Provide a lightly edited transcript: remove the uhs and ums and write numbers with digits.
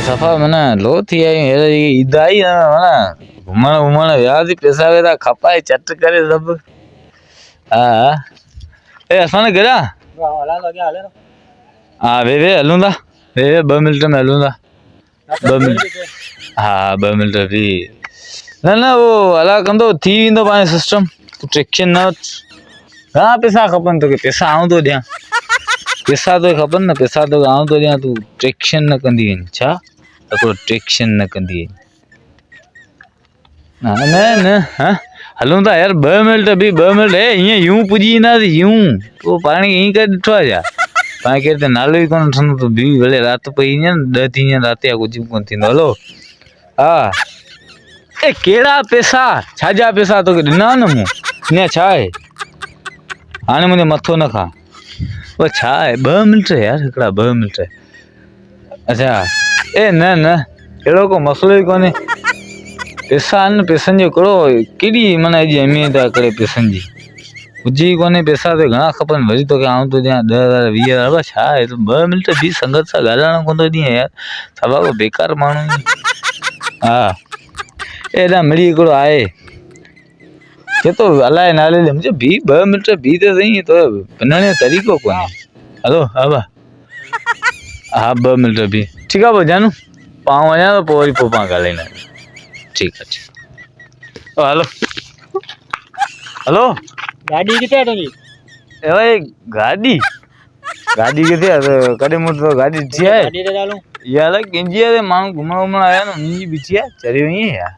सफा मना लो थी आई इदाई मना घुमण घुमण विया थी पैसा वेसा खपाए चट करे सब हाँ ए असां गया हाँ वे हलूं था वे 2 मिनट में हलूं था 2 मिनट हाँ 2 मिनट भी न न वो हला कंदो थी वेंदो पाण सिस्टम टेंशन न घणा पैसा खपनि तोखे पैसा आऊं थो ॾियां पैसा तो खपनि न पैसा तो आऊं थो ॾियां तूं टेंशन न कंदी आहीं छा हिकिड़ो टेंशन न कंदी आहीं न न हाँ हलूं था यार 2 मिनट बि 2 मिनट ईअं यूं पुॼी ईंदासीं यूं पोइ पाण खे ईअं करे ॾिठो आहे छा पाण केर त नालो ई कोन वठंदो तूं बि भले राति पई ईअं 10 थी वञे राति जा कुझु बि कोन थींदो हलो हा ए कहिड़ा पैसा छाजा पैसा तोखे ॾिना न मूं ईअं छा आहे हाणे मुंहिंजो मथो न खा उहो छा आहे 2 मिनट यार हिकिड़ा 2 मिनट अच्छा ए न न अहिड़ो को मसइलो ई कोन्हे पैसा आहिनि पैसनि जो हिकिड़ो केॾी माना हेॾी अहमियत आहे हिकिड़े पैसनि जी कुझु ई कोन्हे पैसा त घणा खपनि वरी तोखे आऊं थो ॾियां 10,000 20,000 छा आहे 2 मिनट बि संगत सां ॻाल्हाइणो कोन थो ॾींहुं यार सभा को बेकार माण्हू हा एॾा मिड़ी हिकिड़ो आहे चए थो अलाए नाले मुंहिंजो बि 2 मिनट बि त सही तो वञण जो तरीक़ो कोन्हे हलो हा बा हा 2 मिनट बि ठीकु आहे पोइ जानू पाण वञा थो पोइ वरी पोइ पाण ॻाल्हाईंदासीं ठीकु आहे ठीकु हलो हलो गाड़ी किथे आहे तुंहिंजी भाई गाॾी गाॾी किथे आहे कॾहिं मूं तो गाॾी ॾिठी आहे गाड़ी ते चालू इहा अलाए कंहिंजी आहे माण्हू घुमण वुमण आया न उन्हनि जी बीठी आहे चढ़ी वई आहे यार